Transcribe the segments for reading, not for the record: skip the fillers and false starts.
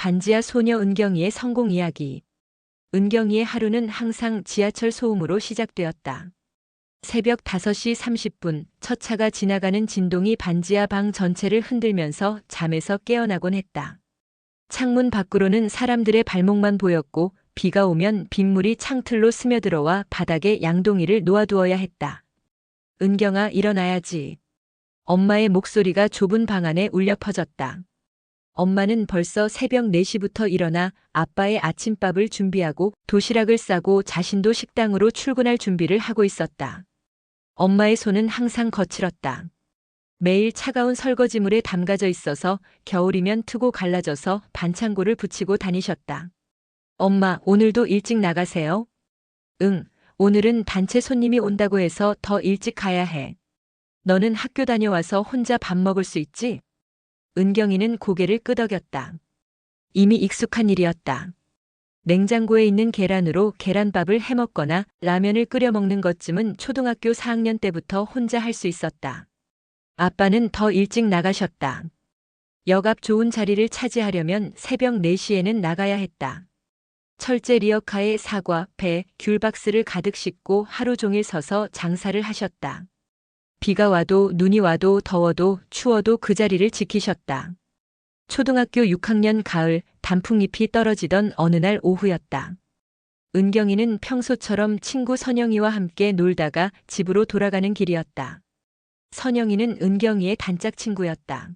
반지하 소녀 은경이의 성공 이야기. 은경이의 하루는 항상 지하철 소음으로 시작되었다. 새벽 5시 30분 첫 차가 지나가는 진동이 반지하 방 전체를 흔들면서 잠에서 깨어나곤 했다. 창문 밖으로는 사람들의 발목만 보였고 비가 오면 빗물이 창틀로 스며들어와 바닥에 양동이를 놓아두어야 했다. 은경아, 일어나야지. 엄마의 목소리가 좁은 방 안에 울려 퍼졌다. 엄마는 벌써 새벽 4시부터 일어나 아빠의 아침밥을 준비하고 도시락을 싸고 자신도 식당으로 출근할 준비를 하고 있었다. 엄마의 손은 항상 거칠었다. 매일 차가운 설거지물에 담가져 있어서 겨울이면 트고 갈라져서 반창고를 붙이고 다니셨다. 엄마, 오늘도 일찍 나가세요? 응, 오늘은 단체 손님이 온다고 해서 더 일찍 가야 해. 너는 학교 다녀와서 혼자 밥 먹을 수 있지? 은경이는 고개를 끄덕였다. 이미 익숙한 일이었다. 냉장고에 있는 계란으로 계란밥을 해먹거나 라면을 끓여 먹는 것쯤은 초등학교 4학년 때부터 혼자 할 수 있었다. 아빠는 더 일찍 나가셨다. 역 앞 좋은 자리를 차지하려면 새벽 4시에는 나가야 했다. 철제 리어카에 사과, 배, 귤 박스를 가득 싣고 하루 종일 서서 장사를 하셨다. 비가 와도 눈이 와도 더워도 추워도 그 자리를 지키셨다. 초등학교 6학년 가을 단풍잎이 떨어지던 어느 날 오후였다. 은경이는 평소처럼 친구 선영이와 함께 놀다가 집으로 돌아가는 길이었다. 선영이는 은경이의 단짝 친구였다.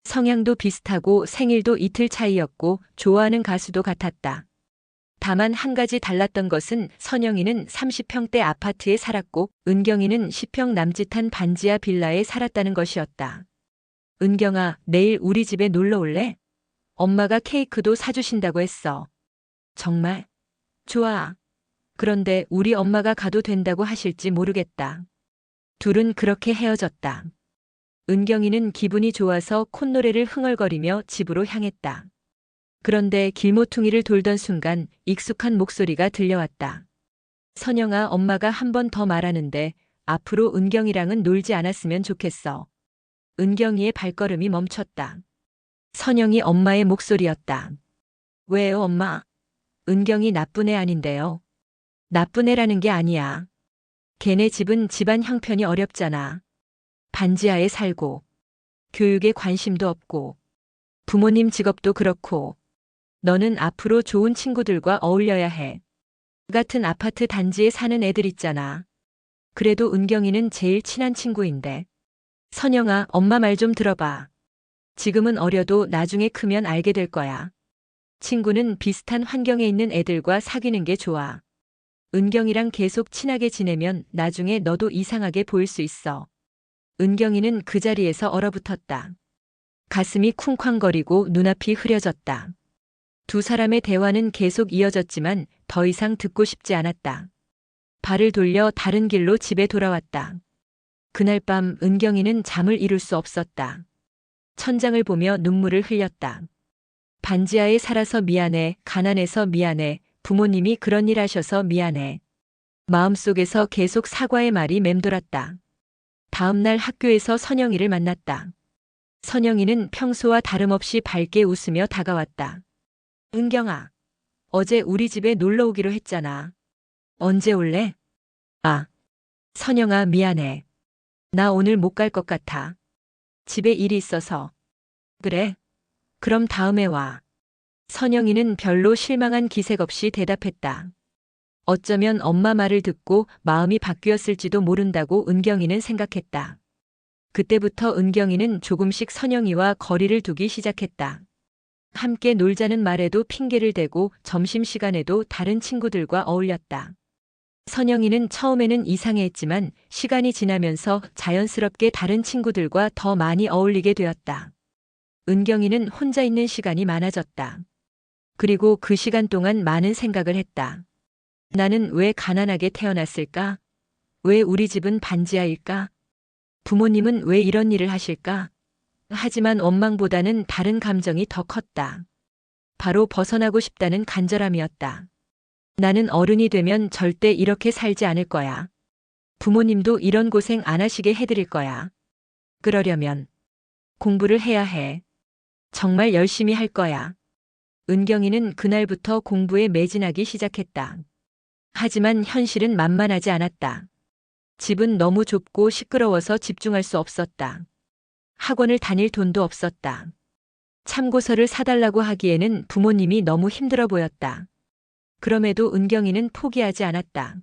성향도 비슷하고 생일도 이틀 차이였고 좋아하는 가수도 같았다. 다만 한 가지 달랐던 것은 선영이는 30평대 아파트에 살았고 은경이는 10평 남짓한 반지하 빌라에 살았다는 것이었다. 은경아, 내일 우리 집에 놀러 올래? 엄마가 케이크도 사주신다고 했어. 정말? 좋아. 그런데 우리 엄마가 가도 된다고 하실지 모르겠다. 둘은 그렇게 헤어졌다. 은경이는 기분이 좋아서 콧노래를 흥얼거리며 집으로 향했다. 그런데 길모퉁이를 돌던 순간 익숙한 목소리가 들려왔다. 선영아, 엄마가 한 번 더 말하는데 앞으로 은경이랑은 놀지 않았으면 좋겠어. 은경이의 발걸음이 멈췄다. 선영이 엄마의 목소리였다. 왜요, 엄마? 은경이 나쁜 애 아닌데요. 나쁜 애라는 게 아니야. 걔네 집은 집안 형편이 어렵잖아. 반지하에 살고, 교육에 관심도 없고, 부모님 직업도 그렇고, 너는 앞으로 좋은 친구들과 어울려야 해. 같은 아파트 단지에 사는 애들 있잖아. 그래도 은경이는 제일 친한 친구인데. 선영아, 엄마 말 좀 들어봐. 지금은 어려도 나중에 크면 알게 될 거야. 친구는 비슷한 환경에 있는 애들과 사귀는 게 좋아. 은경이랑 계속 친하게 지내면 나중에 너도 이상하게 보일 수 있어. 은경이는 그 자리에서 얼어붙었다. 가슴이 쿵쾅거리고 눈앞이 흐려졌다. 두 사람의 대화는 계속 이어졌지만 더 이상 듣고 싶지 않았다. 발을 돌려 다른 길로 집에 돌아왔다. 그날 밤 은경이는 잠을 이룰 수 없었다. 천장을 보며 눈물을 흘렸다. 반지하에 살아서 미안해, 가난해서 미안해, 부모님이 그런 일 하셔서 미안해. 마음속에서 계속 사과의 말이 맴돌았다. 다음 날 학교에서 선영이를 만났다. 선영이는 평소와 다름없이 밝게 웃으며 다가왔다. 은경아, 어제 우리 집에 놀러 오기로 했잖아. 언제 올래? 아, 선영아, 미안해. 나 오늘 못 갈 것 같아. 집에 일이 있어서. 그래? 그럼 다음에 와. 선영이는 별로 실망한 기색 없이 대답했다. 어쩌면 엄마 말을 듣고 마음이 바뀌었을지도 모른다고 은경이는 생각했다. 그때부터 은경이는 조금씩 선영이와 거리를 두기 시작했다. 함께 놀자는 말에도 핑계를 대고 점심시간에도 다른 친구들과 어울렸다. 선영이는 처음에는 이상해했지만 시간이 지나면서 자연스럽게 다른 친구들과 더 많이 어울리게 되었다. 은경이는 혼자 있는 시간이 많아졌다. 그리고 그 시간 동안 많은 생각을 했다. 나는 왜 가난하게 태어났을까? 왜 우리 집은 반지하일까? 부모님은 왜 이런 일을 하실까? 하지만 원망보다는 다른 감정이 더 컸다. 바로 벗어나고 싶다는 간절함이었다. 나는 어른이 되면 절대 이렇게 살지 않을 거야. 부모님도 이런 고생 안 하시게 해드릴 거야. 그러려면 공부를 해야 해. 정말 열심히 할 거야. 은경이는 그날부터 공부에 매진하기 시작했다. 하지만 현실은 만만하지 않았다. 집은 너무 좁고 시끄러워서 집중할 수 없었다. 학원을 다닐 돈도 없었다. 참고서를 사달라고 하기에는 부모님이 너무 힘들어 보였다. 그럼에도 은경이는 포기하지 않았다.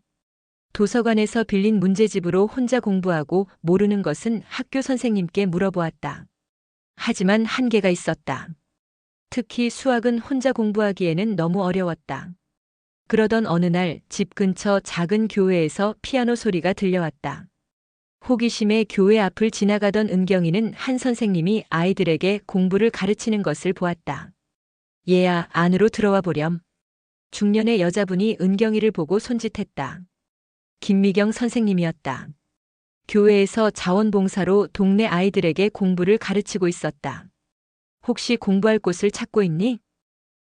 도서관에서 빌린 문제집으로 혼자 공부하고 모르는 것은 학교 선생님께 물어보았다. 하지만 한계가 있었다. 특히 수학은 혼자 공부하기에는 너무 어려웠다. 그러던 어느 날 집 근처 작은 교회에서 피아노 소리가 들려왔다. 호기심에 교회 앞을 지나가던 은경이는 한 선생님이 아이들에게 공부를 가르치는 것을 보았다. 얘야, 안으로 들어와 보렴. 중년의 여자분이 은경이를 보고 손짓했다. 김미경 선생님이었다. 교회에서 자원봉사로 동네 아이들에게 공부를 가르치고 있었다. 혹시 공부할 곳을 찾고 있니?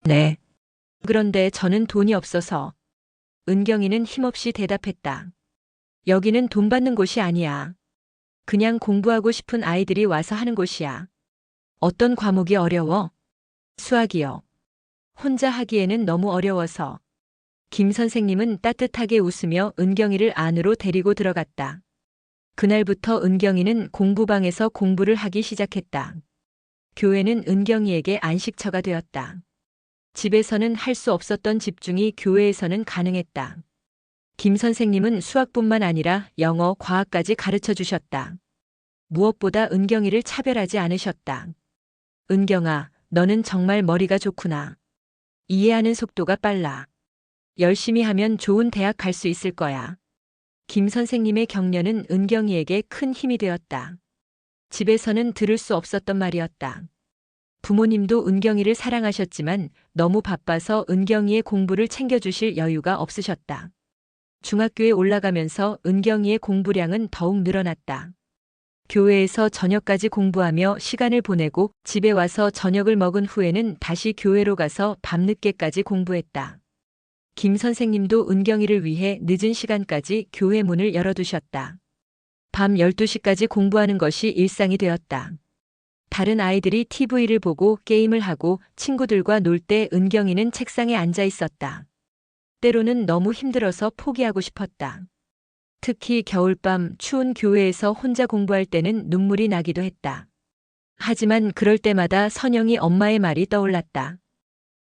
네. 그런데 저는 돈이 없어서. 은경이는 힘없이 대답했다. 여기는 돈 받는 곳이 아니야. 그냥 공부하고 싶은 아이들이 와서 하는 곳이야. 어떤 과목이 어려워? 수학이요. 혼자 하기에는 너무 어려워서. 김 선생님은 따뜻하게 웃으며 은경이를 안으로 데리고 들어갔다. 그날부터 은경이는 공부방에서 공부를 하기 시작했다. 교회는 은경이에게 안식처가 되었다. 집에서는 할 수 없었던 집중이 교회에서는 가능했다. 김 선생님은 수학뿐만 아니라 영어, 과학까지 가르쳐 주셨다. 무엇보다 은경이를 차별하지 않으셨다. 은경아, 너는 정말 머리가 좋구나. 이해하는 속도가 빨라. 열심히 하면 좋은 대학 갈 수 있을 거야. 김 선생님의 격려는 은경이에게 큰 힘이 되었다. 집에서는 들을 수 없었던 말이었다. 부모님도 은경이를 사랑하셨지만 너무 바빠서 은경이의 공부를 챙겨주실 여유가 없으셨다. 중학교에 올라가면서 은경이의 공부량은 더욱 늘어났다. 교회에서 저녁까지 공부하며 시간을 보내고 집에 와서 저녁을 먹은 후에는 다시 교회로 가서 밤늦게까지 공부했다. 김 선생님도 은경이를 위해 늦은 시간까지 교회 문을 열어두셨다. 밤 12시까지 공부하는 것이 일상이 되었다. 다른 아이들이 TV를 보고 게임을 하고 친구들과 놀 때 은경이는 책상에 앉아 있었다. 때로는 너무 힘들어서 포기하고 싶었다. 특히 겨울밤 추운 교회에서 혼자 공부할 때는 눈물이 나기도 했다. 하지만 그럴 때마다 선영이 엄마의 말이 떠올랐다.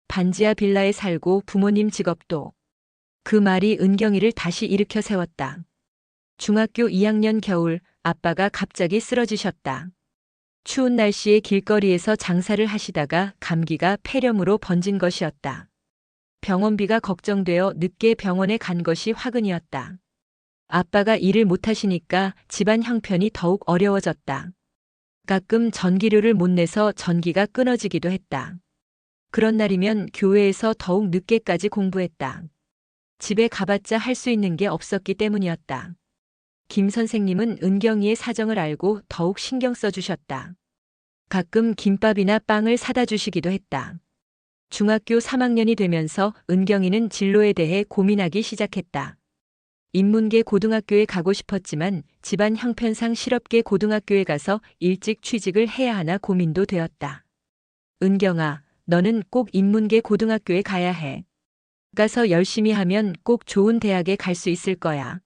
반지하 빌라에 살고 부모님 직업도. 그 말이 은경이를 다시 일으켜 세웠다. 중학교 2학년 겨울 아빠가 갑자기 쓰러지셨다. 추운 날씨에 길거리에서 장사를 하시다가 감기가 폐렴으로 번진 것이었다. 병원비가 걱정되어 늦게 병원에 간 것이 화근이었다. 아빠가 일을 못하시니까 집안 형편이 더욱 어려워졌다. 가끔 전기료를 못 내서 전기가 끊어지기도 했다. 그런 날이면 교회에서 더욱 늦게까지 공부했다. 집에 가봤자 할 수 있는 게 없었기 때문이었다. 김 선생님은 은경이의 사정을 알고 더욱 신경 써주셨다. 가끔 김밥이나 빵을 사다 주시기도 했다. 중학교 3학년이 되면서 은경이는 진로에 대해 고민하기 시작했다. 인문계 고등학교에 가고 싶었지만 집안 형편상 실업계 고등학교에 가서 일찍 취직을 해야 하나 고민도 되었다. 은경아, 너는 꼭 인문계 고등학교에 가야 해. 가서 열심히 하면 꼭 좋은 대학에 갈 수 있을 거야.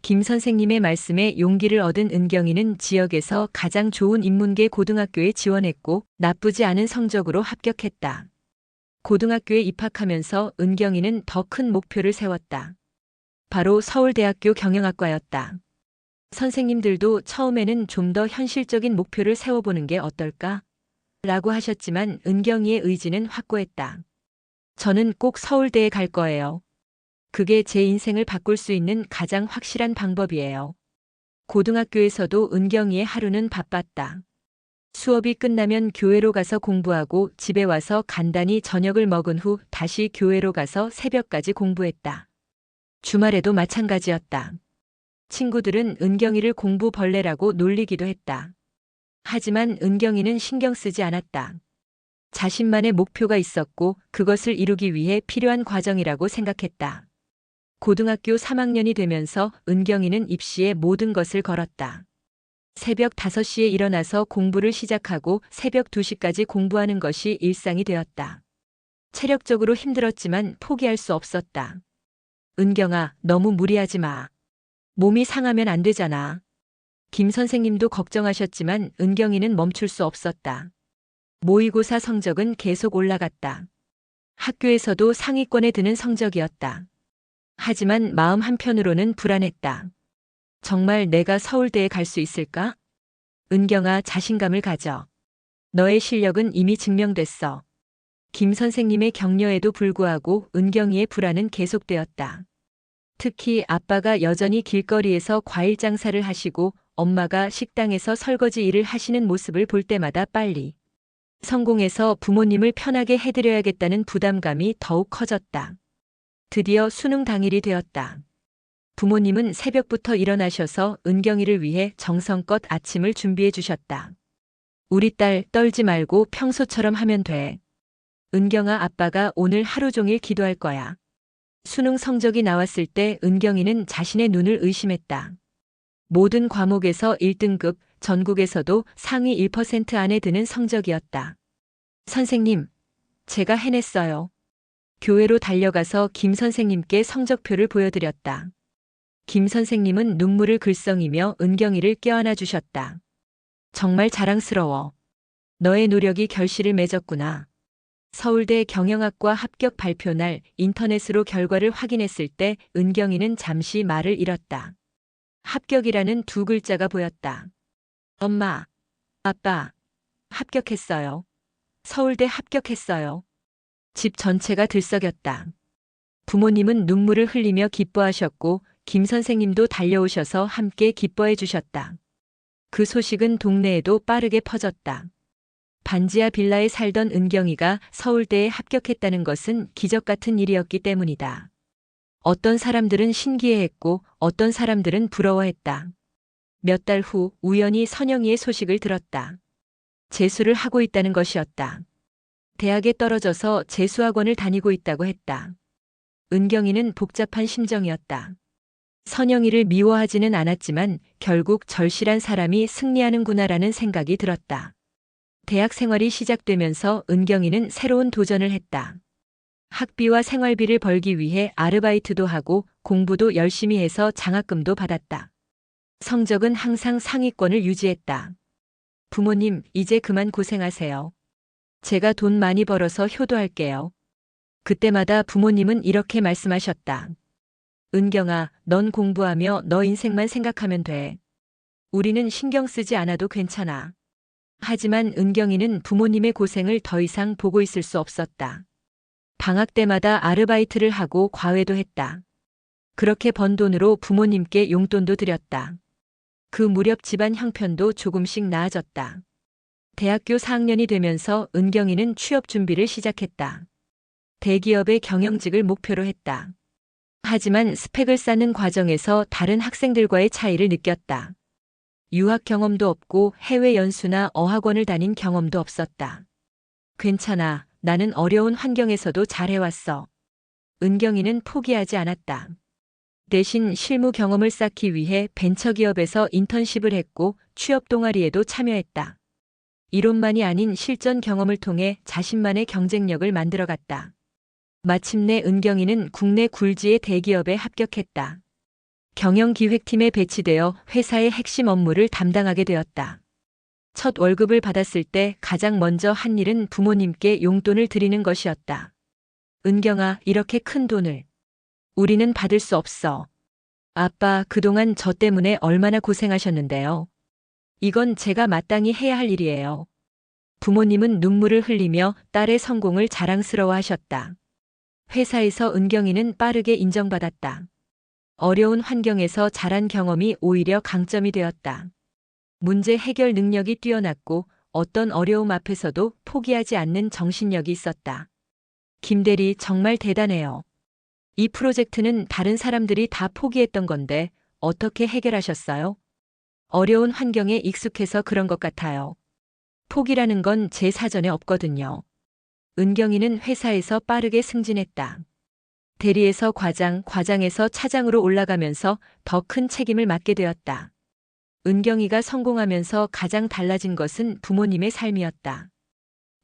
김 선생님의 말씀에 용기를 얻은 은경이는 지역에서 가장 좋은 인문계 고등학교에 지원했고 나쁘지 않은 성적으로 합격했다. 고등학교에 입학하면서 은경이는 더 큰 목표를 세웠다. 바로 서울대학교 경영학과였다. 선생님들도 처음에는 좀 더 현실적인 목표를 세워보는 게 어떨까? 라고 하셨지만 은경이의 의지는 확고했다. 저는 꼭 서울대에 갈 거예요. 그게 제 인생을 바꿀 수 있는 가장 확실한 방법이에요. 고등학교에서도 은경이의 하루는 바빴다. 수업이 끝나면 교회로 가서 공부하고 집에 와서 간단히 저녁을 먹은 후 다시 교회로 가서 새벽까지 공부했다. 주말에도 마찬가지였다. 친구들은 은경이를 공부벌레라고 놀리기도 했다. 하지만 은경이는 신경 쓰지 않았다. 자신만의 목표가 있었고 그것을 이루기 위해 필요한 과정이라고 생각했다. 고등학교 3학년이 되면서 은경이는 입시에 모든 것을 걸었다. 새벽 5시에 일어나서 공부를 시작하고 새벽 2시까지 공부하는 것이 일상이 되었다. 체력적으로 힘들었지만 포기할 수 없었다. 은경아, 너무 무리하지 마. 몸이 상하면 안 되잖아. 김 선생님도 걱정하셨지만 은경이는 멈출 수 없었다. 모의고사 성적은 계속 올라갔다. 학교에서도 상위권에 드는 성적이었다. 하지만 마음 한편으로는 불안했다. 정말 내가 서울대에 갈 수 있을까? 은경아, 자신감을 가져. 너의 실력은 이미 증명됐어. 김 선생님의 격려에도 불구하고 은경이의 불안은 계속되었다. 특히 아빠가 여전히 길거리에서 과일 장사를 하시고 엄마가 식당에서 설거지 일을 하시는 모습을 볼 때마다 빨리 성공해서 부모님을 편하게 해드려야겠다는 부담감이 더욱 커졌다. 드디어 수능 당일이 되었다. 부모님은 새벽부터 일어나셔서 은경이를 위해 정성껏 아침을 준비해 주셨다. 우리 딸 떨지 말고 평소처럼 하면 돼. 은경아, 아빠가 오늘 하루 종일 기도할 거야. 수능 성적이 나왔을 때 은경이는 자신의 눈을 의심했다. 모든 과목에서 1등급, 전국에서도 상위 1% 안에 드는 성적이었다. 선생님, 제가 해냈어요. 교회로 달려가서 김 선생님께 성적표를 보여드렸다. 김 선생님은 눈물을 글썽이며 은경이를 껴안아 주셨다. 정말 자랑스러워. 너의 노력이 결실을 맺었구나. 서울대 경영학과 합격 발표 날 인터넷으로 결과를 확인했을 때 은경이는 잠시 말을 잃었다. 합격이라는 두 글자가 보였다. 엄마, 아빠, 합격했어요. 서울대 합격했어요. 집 전체가 들썩였다. 부모님은 눈물을 흘리며 기뻐하셨고 김 선생님도 달려오셔서 함께 기뻐해 주셨다. 그 소식은 동네에도 빠르게 퍼졌다. 반지하 빌라에 살던 은경이가 서울대에 합격했다는 것은 기적 같은 일이었기 때문이다. 어떤 사람들은 신기해했고 어떤 사람들은 부러워했다. 몇 달 후 우연히 선영이의 소식을 들었다. 재수를 하고 있다는 것이었다. 대학에 떨어져서 재수학원을 다니고 있다고 했다. 은경이는 복잡한 심정이었다. 선영이를 미워하지는 않았지만 결국 절실한 사람이 승리하는구나라는 생각이 들었다. 대학 생활이 시작되면서 은경이는 새로운 도전을 했다. 학비와 생활비를 벌기 위해 아르바이트도 하고 공부도 열심히 해서 장학금도 받았다. 성적은 항상 상위권을 유지했다. 부모님, 이제 그만 고생하세요. 제가 돈 많이 벌어서 효도할게요. 그때마다 부모님은 이렇게 말씀하셨다. 은경아, 넌 공부하며 너 인생만 생각하면 돼. 우리는 신경 쓰지 않아도 괜찮아. 하지만 은경이는 부모님의 고생을 더 이상 보고 있을 수 없었다. 방학 때마다 아르바이트를 하고 과외도 했다. 그렇게 번 돈으로 부모님께 용돈도 드렸다. 그 무렵 집안 형편도 조금씩 나아졌다. 대학교 4학년이 되면서 은경이는 취업 준비를 시작했다. 대기업의 경영직을 목표로 했다. 하지만 스펙을 쌓는 과정에서 다른 학생들과의 차이를 느꼈다. 유학 경험도 없고 해외 연수나 어학원을 다닌 경험도 없었다. 괜찮아. 나는 어려운 환경에서도 잘해왔어. 은경이는 포기하지 않았다. 대신 실무 경험을 쌓기 위해 벤처기업에서 인턴십을 했고 취업 동아리에도 참여했다. 이론만이 아닌 실전 경험을 통해 자신만의 경쟁력을 만들어갔다. 마침내 은경이는 국내 굴지의 대기업에 합격했다. 경영기획팀에 배치되어 회사의 핵심 업무를 담당하게 되었다. 첫 월급을 받았을 때 가장 먼저 한 일은 부모님께 용돈을 드리는 것이었다. 은경아, 이렇게 큰 돈을 우리는 받을 수 없어. 아빠, 그동안 저 때문에 얼마나 고생하셨는데요. 이건 제가 마땅히 해야 할 일이에요. 부모님은 눈물을 흘리며 딸의 성공을 자랑스러워하셨다. 회사에서 은경이는 빠르게 인정받았다. 어려운 환경에서 자란 경험이 오히려 강점이 되었다. 문제 해결 능력이 뛰어났고 어떤 어려움 앞에서도 포기하지 않는 정신력이 있었다. 김대리, 정말 대단해요. 이 프로젝트는 다른 사람들이 다 포기했던 건데 어떻게 해결하셨어요? 어려운 환경에 익숙해서 그런 것 같아요. 포기라는 건 제 사전에 없거든요. 은경이는 회사에서 빠르게 승진했다. 대리에서 과장, 과장에서 차장으로 올라가면서 더 큰 책임을 맡게 되었다. 은경이가 성공하면서 가장 달라진 것은 부모님의 삶이었다.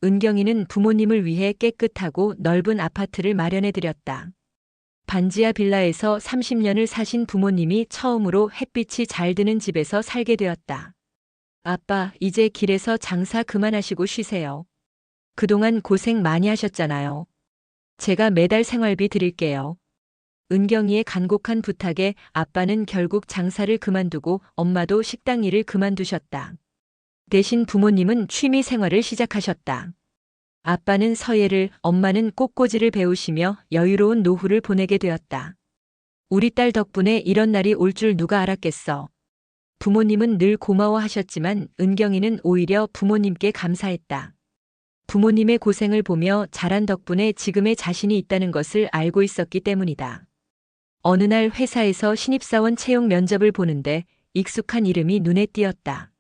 은경이는 부모님을 위해 깨끗하고 넓은 아파트를 마련해 드렸다. 반지하 빌라에서 30년을 사신 부모님이 처음으로 햇빛이 잘 드는 집에서 살게 되었다. 아빠, 이제 길에서 장사 그만하시고 쉬세요. 그동안 고생 많이 하셨잖아요. 제가 매달 생활비 드릴게요. 은경이의 간곡한 부탁에 아빠는 결국 장사를 그만두고 엄마도 식당 일을 그만두셨다. 대신 부모님은 취미 생활을 시작하셨다. 아빠는 서예를, 엄마는 꽃꽂이를 배우시며 여유로운 노후를 보내게 되었다. 우리 딸 덕분에 이런 날이 올 줄 누가 알았겠어. 부모님은 늘 고마워하셨지만 은경이는 오히려 부모님께 감사했다. 부모님의 고생을 보며 자란 덕분에 지금의 자신이 있다는 것을 알고 있었기 때문이다. 어느 날 회사에서 신입사원 채용 면접을 보는데 익숙한 이름이 눈에 띄었다.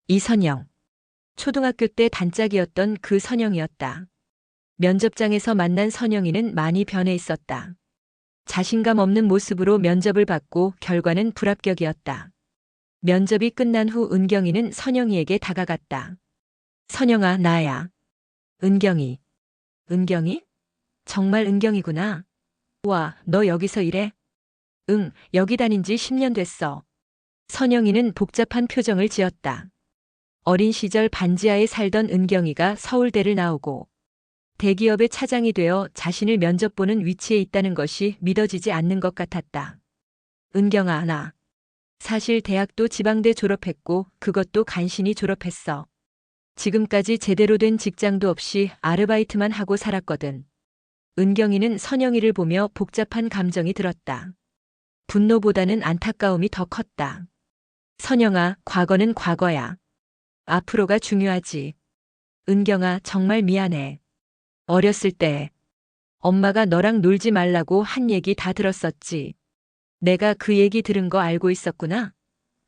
이선영. 초등학교 때 단짝이었던 그 선영이었다. 면접장에서 만난 선영이는 많이 변해 있었다. 자신감 없는 모습으로 면접을 받고 결과는 불합격이었다. 면접이 끝난 후 은경이는 선영이에게 다가갔다. 선영아, 나야. 은경이. 은경이? 정말 은경이구나. 와, 너 여기서 일해? 응, 여기 다닌 지 10년 됐어. 선영이는 복잡한 표정을 지었다. 어린 시절 반지하에 살던 은경이가 서울대를 나오고 대기업의 차장이 되어 자신을 면접 보는 위치에 있다는 것이 믿어지지 않는 것 같았다. 은경아, 나 사실 대학도 지방대 졸업했고 그것도 간신히 졸업했어. 지금까지 제대로 된 직장도 없이 아르바이트만 하고 살았거든. 은경이는 선영이를 보며 복잡한 감정이 들었다. 분노보다는 안타까움이 더 컸다. 선영아, 과거는 과거야. 앞으로가 중요하지. 은경아, 정말 미안해. 어렸을 때 엄마가 너랑 놀지 말라고 한 얘기 다 들었었지. 내가 그 얘기 들은 거 알고 있었구나.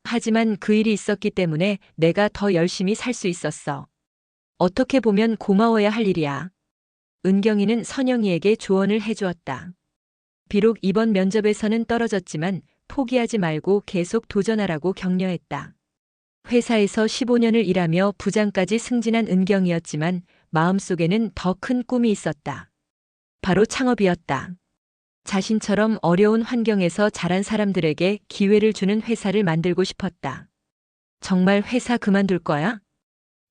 하지만 그 일이 있었기 때문에 내가 더 열심히 살 수 있었어. 어떻게 보면 고마워야 할 일이야. 은경이는 선영이에게 조언을 해주었다. 비록 이번 면접에서는 떨어졌지만 포기하지 말고 계속 도전하라고 격려했다. 회사에서 15년을 일하며 부장까지 승진한 은경이었지만 마음속에는 더 큰 꿈이 있었다. 바로 창업이었다. 자신처럼 어려운 환경에서 자란 사람들에게 기회를 주는 회사를 만들고 싶었다. 정말 회사 그만둘 거야?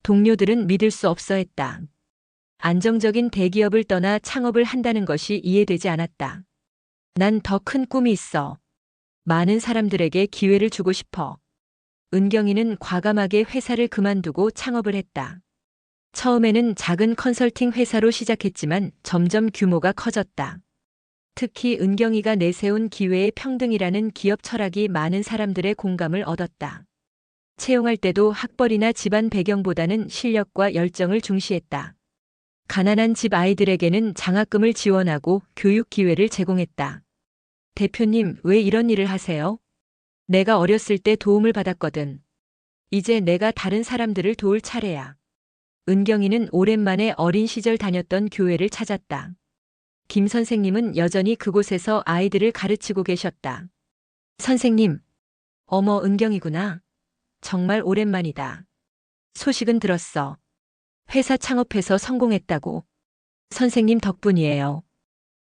동료들은 믿을 수 없어 했다. 안정적인 대기업을 떠나 창업을 한다는 것이 이해되지 않았다. 난 더 큰 꿈이 있어. 많은 사람들에게 기회를 주고 싶어. 은경이는 과감하게 회사를 그만두고 창업을 했다. 처음에는 작은 컨설팅 회사로 시작했지만 점점 규모가 커졌다. 특히 은경이가 내세운 기회의 평등이라는 기업 철학이 많은 사람들의 공감을 얻었다. 채용할 때도 학벌이나 집안 배경보다는 실력과 열정을 중시했다. 가난한 집 아이들에게는 장학금을 지원하고 교육 기회를 제공했다. 대표님, 왜 이런 일을 하세요? 내가 어렸을 때 도움을 받았거든. 이제 내가 다른 사람들을 도울 차례야. 은경이는 오랜만에 어린 시절 다녔던 교회를 찾았다. 김 선생님은 여전히 그곳에서 아이들을 가르치고 계셨다. 선생님, 어머, 은경이구나. 정말 오랜만이다. 소식은 들었어. 회사 창업해서 성공했다고. 선생님 덕분이에요.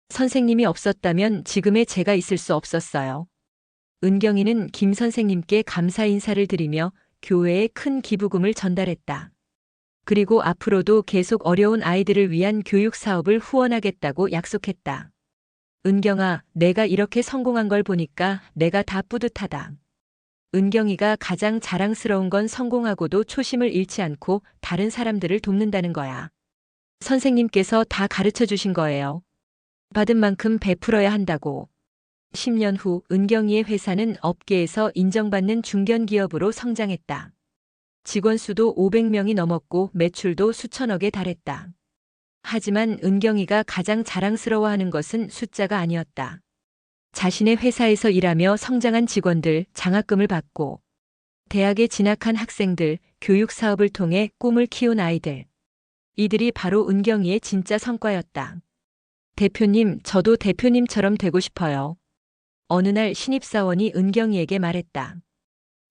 선생님이 없었다면 지금의 제가 있을 수 없었어요. 은경이는 김 선생님께 감사 인사를 드리며 교회에 큰 기부금을 전달했다. 그리고 앞으로도 계속 어려운 아이들을 위한 교육 사업을 후원하겠다고 약속했다. 은경아, 내가 이렇게 성공한 걸 보니까 내가 다 뿌듯하다. 은경이가 가장 자랑스러운 건 성공하고도 초심을 잃지 않고 다른 사람들을 돕는다는 거야. 선생님께서 다 가르쳐 주신 거예요. 받은 만큼 베풀어야 한다고. 10년 후 은경이의 회사는 업계에서 인정받는 중견기업으로 성장했다. 직원 수도 500명이 넘었고 매출도 수천억에 달했다. 하지만 은경이가 가장 자랑스러워하는 것은 숫자가 아니었다. 자신의 회사에서 일하며 성장한 직원들, 장학금을 받고 대학에 진학한 학생들, 교육 사업을 통해 꿈을 키운 아이들. 이들이 바로 은경이의 진짜 성과였다. 대표님, 저도 대표님처럼 되고 싶어요. 어느 날 신입사원이 은경이에게 말했다.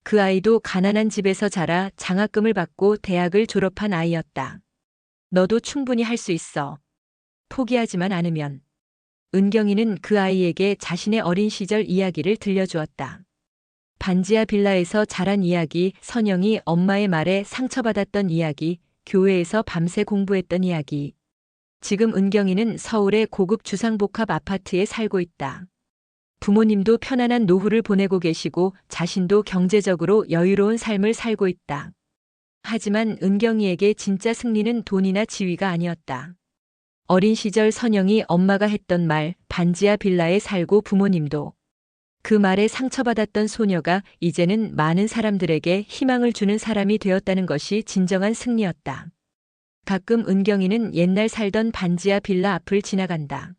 그 아이도 가난한 집에서 자라 장학금을 받고 대학을 졸업한 아이였다. 너도 충분히 할 수 있어. 포기하지만 않으면. 은경이는 그 아이에게 자신의 어린 시절 이야기를 들려주었다. 반지하 빌라에서 자란 이야기, 선영이 엄마의 말에 상처받았던 이야기, 교회에서 밤새 공부했던 이야기. 지금 은경이는 서울의 고급 주상복합 아파트에 살고 있다. 부모님도 편안한 노후를 보내고 계시고 자신도 경제적으로 여유로운 삶을 살고 있다. 하지만 은경이에게 진짜 승리는 돈이나 지위가 아니었다. 어린 시절 선영이 엄마가 했던 말, 반지하 빌라에 살고 부모님도. 그 말에 상처받았던 소녀가 이제는 많은 사람들에게 희망을 주는 사람이 되었다는 것이 진정한 승리였다. 가끔 은경이는 옛날 살던 반지하 빌라 앞을 지나간다.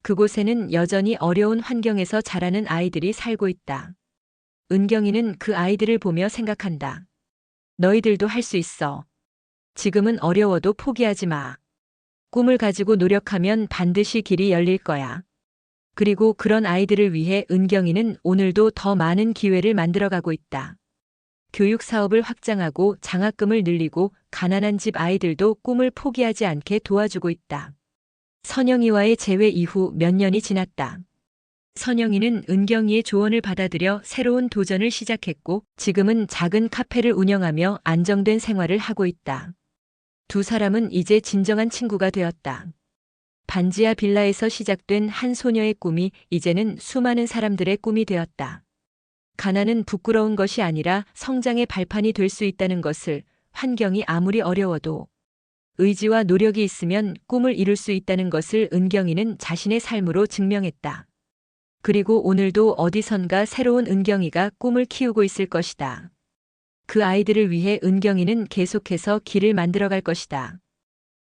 그곳에는 여전히 어려운 환경에서 자라는 아이들이 살고 있다. 은경이는 그 아이들을 보며 생각한다. 너희들도 할 수 있어. 지금은 어려워도 포기하지 마. 꿈을 가지고 노력하면 반드시 길이 열릴 거야. 그리고 그런 아이들을 위해 은경이는 오늘도 더 많은 기회를 만들어가고 있다. 교육 사업을 확장하고 장학금을 늘리고 가난한 집 아이들도 꿈을 포기하지 않게 도와주고 있다. 선영이와의 재회 이후 몇 년이 지났다. 선영이는 은경이의 조언을 받아들여 새로운 도전을 시작했고 지금은 작은 카페를 운영하며 안정된 생활을 하고 있다. 두 사람은 이제 진정한 친구가 되었다. 반지하 빌라에서 시작된 한 소녀의 꿈이 이제는 수많은 사람들의 꿈이 되었다. 가난은 부끄러운 것이 아니라 성장의 발판이 될 수 있다는 것을, 환경이 아무리 어려워도 의지와 노력이 있으면 꿈을 이룰 수 있다는 것을 은경이는 자신의 삶으로 증명했다. 그리고 오늘도 어디선가 새로운 은경이가 꿈을 키우고 있을 것이다. 그 아이들을 위해 은경이는 계속해서 길을 만들어갈 것이다.